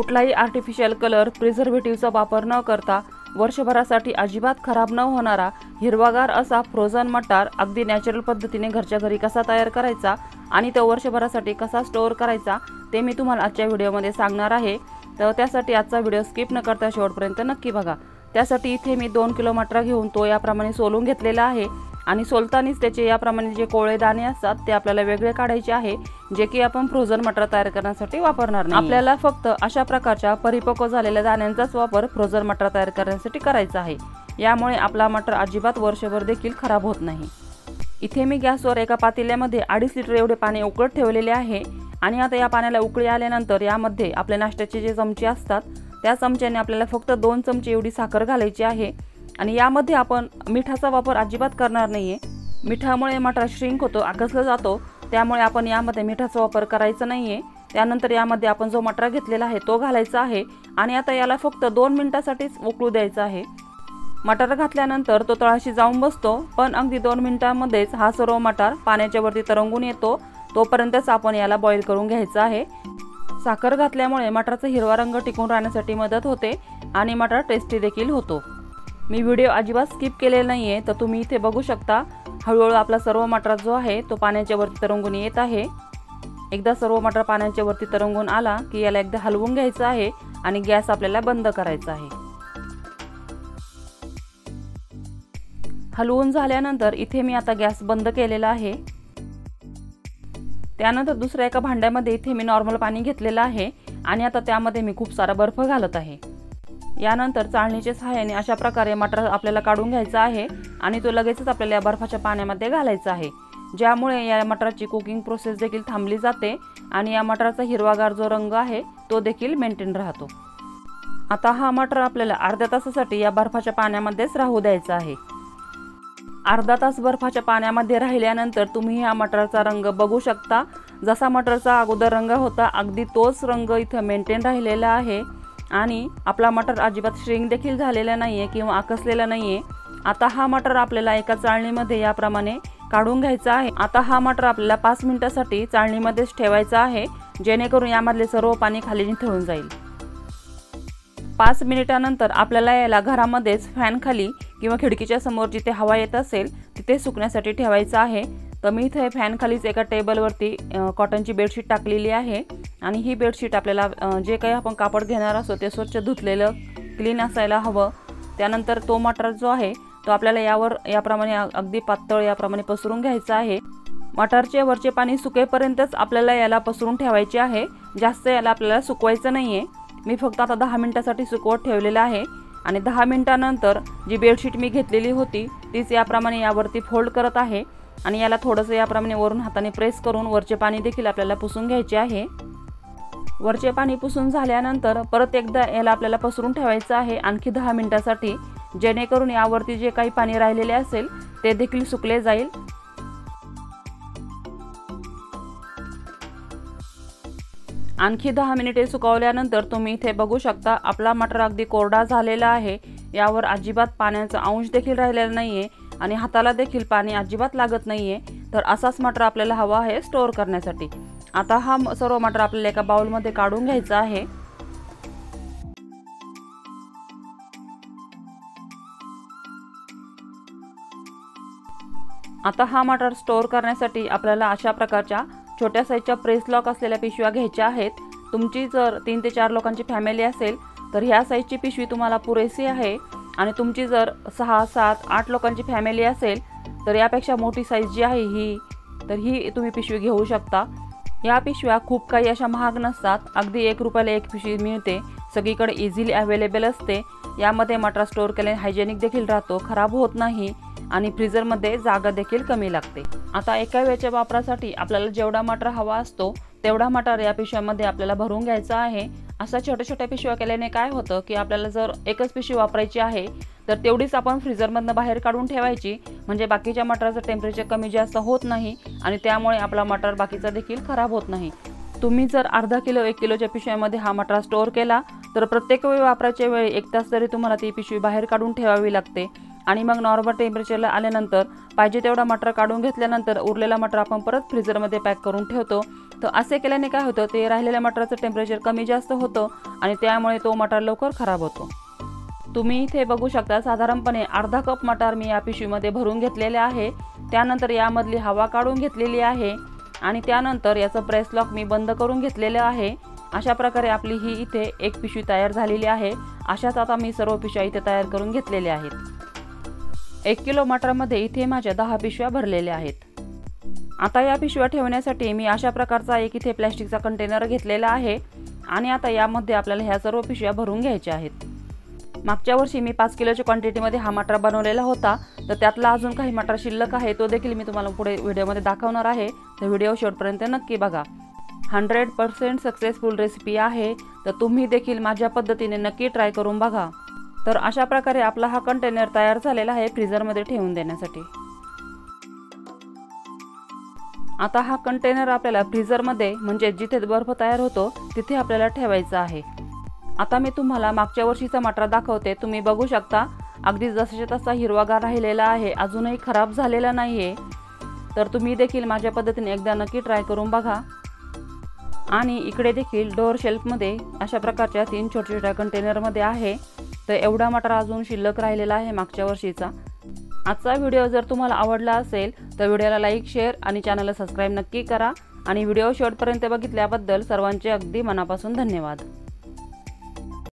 कुठलाही artificial colour प्रिझर्वेटिव्हचा वापर न करता वर्षभरासाठी अजिबात खराब न होणारा हिरवागार असा फ्रोझन मटार अगदी नॅचरल पद्धतीने घरच्या घरी कसा तयार करायचा आणि तो वर्षभरासाठी कसा स्टोअर करायचा ते मी तुम्हाला आजच्या व्हिडिओमध्ये सांगणार आहे। तर त्यासाठी आजचा व्हिडिओ स्किप न करता शेवटपर्यंत नक्की बघा। त्यासाठी इथे मी 2 किलो मटार घेऊन तो याप्रमाणे सोलून घेतलेला आहे आणि सोलतानाच त्याचे याप्रमाणे जे कोवळे दाणे असतात ते आपल्याला वेगळे काढायचे आहे, जे की आपण फ्रोझन मटार तयार करण्यासाठी वापरणार नाही। आपल्याला फक्त अशा प्रकारच्या परिपक्व झालेल्या दाण्यांचाच वापर फ्रोझन मटार तयार करण्यासाठी करायचा आहे। यामुळे आपला मटार अजिबात वर्षभर देखील खराब होत नाही। इथे मी गॅसवर एका पातेल्यामध्ये 2.5 लिटर एवढे पाणी उकळत ठेवलेले आहे आणि आता या पाण्याला उकळी आल्यानंतर यामध्ये आपले नाश्त्याचे जे चमचे असतात त्या चमच्याने आपल्याला फक्त 2 चमचे एवढी साखर घालायची आहे आणि यामध्ये आपण मिठाचा वापर अजिबात करणार नाहीये। मिठामुळे मटार श्रिंक होतो, आकसला जातो, त्यामुळे आपण यामध्ये मिठाचा वापर करायचा नाहीये। त्यानंतर यामध्ये आपण जो मटार घेतलेला आहे तो घालायचा आहे आणि आता याला फक्त 2 मिनिटांसाठीच उकळू द्यायचा आहे। मटार घातल्यानंतर तो तळाशी जाऊन बसतो, पण अगदी 2 मिनिटांमध्येच हा सर्व मटार पाण्याच्या वरती तरंगून येतो। तोपर्यंतच आपण याला बॉईल करून घ्यायचा आहे। साखर घातल्यामुळे मटारचा हिरवा रंग टिकून राहण्यासाठी मदत होते आणि मटार टेस्टी देखील होतो। मी व्हिडिओ अजिबात स्किप केलेला नाहीये, तर तुम्ही इथे बघू शकता हळूहळू आपला सर्व मटार जो आहे तो पाण्याच्या वरती तरंगून येत आहे। एकदा सर्व मटार पाण्याच्या वरती तरंगून आला की याला एकदा हलवून घ्यायचं आहे आणि गॅस आपल्याला बंद करायचा आहे। हलवून झाल्यानंतर इथे मी आता गॅस बंद केलेला आहे। त्यानंतर दुसऱ्या एका भांड्यामध्ये इथे मी नॉर्मल पाणी घेतलेलं आहे आणि आता त्यामध्ये मी खूप सारा बर्फ घालत आहे। यानंतर चाळणीच्या सहाय्याने अशा प्रकारे मटार आपल्याला काढून घ्यायचा आहे आणि तो लगेचच आपल्याला या बर्फाच्या पाण्यामध्ये घालायचा आहे, ज्यामुळे या मटाराची कुकिंग प्रोसेस देखील थांबली जाते आणि या मटाराचा हिरवागार जो रंग आहे तो देखील मेंटेन राहतो। आता हा मटार आपल्याला अर्ध्या तासासाठी या बर्फाच्या पाण्यामध्येच राहू द्यायचा आहे। अर्धा तास बर्फाच्या पाण्यामध्ये राहिल्यानंतर तुम्ही या मटारचा रंग बघू शकता। जसा मटारचा अगोदर रंग होता अगदी तोच रंग इथं मेंटेन राहिलेला आहे आणि आपला मटार अजिबात श्रिंक देखील झालेला नाहीये किंवा आकसलेला नाहीये। आता हा मटार आपल्याला एका चाळणीमध्ये याप्रमाणे काढून घ्यायचा आहे। आता हा मटार आपल्याला 5 मिनिटांसाठी चाळणीमध्येच ठेवायचा आहे, जेणेकरून यामधले सर्व पाणी खाली निथळून जाईल। 5 मिनिटांनंतर आपल्याला याला घरामध्येच फॅन खाली किंवा खिडकीच्या समोर जिथे हवा येत असेल तिथे सुकण्यासाठी ठेवायचं आहे। तर मी इथे फॅन खालीच एका टेबलवरती कॉटनची बेडशीट टाकलेली आहे आणि ही बेडशीट आपल्याला जे काही आपण कापड घेणार असतो ते स्वच्छ धुतलेलं क्लीन असायला हवं। त्यानंतर तो मटार जो आहे तो आपल्याला यावर याप्रमाणे अगदी पातळ याप्रमाणे पसरून घ्यायचा आहे। मटारचे वरचे पाणी सुकेपर्यंतच आपल्याला याला पसरून ठेवायचे आहे, जास्त याला आपल्याला सुकवायचं नाहीये। मी फक्त आता 10 मिनिटांसाठी सुकवत ठेवलेलं आहे आणि 10 मिनिटांनंतर जी बेडशीट मी घेतलेली होती तीच याप्रमाणे यावरती फोल्ड करत आहे आणि याला थोडंसं याप्रमाणे वरून हाताने प्रेस करून वरचे पाणी देखील आपल्याला पुसून घ्यायचे आहे। वरचे पाणी पुसून झाल्यानंतर परत एकदा याला आपल्याला पसरून ठेवायचं आहे आणखी 10 मिनिटांसाठी, जेणेकरून यावरती जे काही पाणी राहिलेले असेल ते देखील सुकले जाईल। आणखी 10 मिनिटे सुकवल्यानंतर तुम्ही इथे बघू शकता आपला मटार अगदी कोरडा झालेला आहे। यावर अजिबात पाण्याचा अंश देखील राहिलेला नाहीये आणि हाताला देखील पाणी अजिबात लागत नाहीये। तर असाच मटार आपल्याला हवा आहे स्टोअर करण्यासाठी। आता हा सर्व मटार आपल्याला एका बाउलमध्ये काढून घ्यायचा आहे। आता हा मटार स्टोअर करण्यासाठी आपल्याला अशा प्रकारच्या छोट्या साईजच्या प्रेस लॉक असलेल्या पिशव्या घ्यायच्या आहेत। तुमची जर 3 ते 4 लोकांची फॅमिली असेल तर ह्या साईजची पिशवी तुम्हाला पुरेशी आहे आणि तुमची जर 6, 7, 8 लोकांची फॅमिली असेल तर यापेक्षा मोठी साईज जी आहे ही तुम्ही पिशवी घेऊ शकता। या पिशव्या खूप काही अशा महाग नसतात, अगदी 1 रुपयाला एक पिशवी मिळते, सगळीकडे इझिली अवेलेबल असते। यामध्ये मटार स्टोअर केल्याने हायजेनिक देखील राहतो, खराब होत नाही आणि फ्रीजरमध्ये जागा देखील कमी लागते। आता एका वेळच्या वापरासाठी आपल्याला जेवढा मटार हवा असतो तेवढा मटार या पिशव्यामध्ये आपल्याला भरून घ्यायचा आहे। अशा छोट्या छोट्या पिशव्या केल्याने काय होतं की आपल्याला जर एकच पिशवी वापरायची आहे तर तेवढीच आपण फ्रीजरमधून बाहेर काढून ठेवायची, म्हणजे बाकीच्या मटाराचं टेम्परेचर कमी जास्त होत नाही आणि त्यामुळे आपला मटार बाकीचा देखील खराब होत नाही। तुम्ही जर अर्धा किलो 1 किलोच्या पिशव्यामध्ये हा मटार स्टोअर केला तर प्रत्येक वेळी वापरायच्या वेळी 1 तास तरी तुम्हाला ती पिशवी बाहेर काढून ठेवावी लागते आणि मग नॉर्मल टेम्परेचरला आल्यानंतर पाहिजे तेवढा मटार काढून घेतल्यानंतर उरलेला मटार आपण परत फ्रीजरमध्ये पॅक करून ठेवतो तर असे केल्याने काय होतं, ते राहिलेल्या मटाराचं टेम्परेचर कमी जास्त होतं आणि त्यामुळे तो मटार लवकर खराब होतो। तुम्ही इथे बघू शकता, साधारणपणे अर्धा कप मटार मी या पिशवीमध्ये भरून घेतलेले आहे। त्यानंतर यामधली हवा काढून घेतलेली आहे आणि त्यानंतर याचं प्रेस लॉक मी बंद करून घेतलेलं आहे। अशा प्रकारे आपली ही इथे एक पिशवी तयार झालेली आहे। अशाच आता मी सर्व पिशव्या इथे तयार करून घेतलेल्या आहेत। 1 किलो मटारामध्ये इथे माझ्या 10 पिशव्या भरलेल्या आहेत। आता या पिशव्या ठेवण्यासाठी मी अशा प्रकारचा एक इथे प्लास्टिकचा कंटेनर घेतलेला आहे आणि आता यामध्ये आपल्याला ह्या सर्व पिशव्या भरून घ्यायच्या आहेत। मागच्या वर्षी मी 5 किलोच्या क्वांटिटीमध्ये हा मटार बनवलेला होता, तर त्यातला अजून काही मटार शिल्लक आहे, तो देखील मी तुम्हाला पुढे व्हिडिओमध्ये दाखवणार आहे। तर व्हिडिओ शेवटपर्यंत नक्की बघा। 100% सक्सेसफुल रेसिपी आहे, तर तुम्ही देखील माझ्या पद्धतीने नक्की ट्राय करून बघा। तर अशा प्रकारे आपला हा कंटेनर तयार झालेला आहे फ्रीजरमध्ये ठेवून देण्यासाठी। आता हा कंटेनर आपल्याला फ्रीजरमध्ये, म्हणजे जिथे बर्फ तयार होतो तिथे आपल्याला ठेवायचा आहे। आता मी तुम्हाला मागच्या वर्षीचा मटार दाखवते। तुम्ही बघू शकता, अगदी जसाच्या तसा हिरवागार राहिलेला आहे, अजूनही खराब झालेला नाहीये। तर तुम्ही देखील माझ्या पद्धतीने एकदा नक्की ट्राय करून बघा। आणि इकडे देखील डोअर शेल्फमध्ये अशा प्रकारच्या 3 छोट्या कंटेनरमध्ये आहे। तर एवढा मटार अजून शिल्लक राहिलेला आहे मागच्या वर्षीचा। आजचा व्हिडिओ जर तुम्हाला आवडला असेल तर व्हिडिओला लाईक, शेअर आणि चॅनलला सबस्क्राईब नक्की करा। आणि व्हिडिओ शेवटपर्यंत बघितल्याबद्दल सर्वांचे अगदी मनापासून धन्यवाद।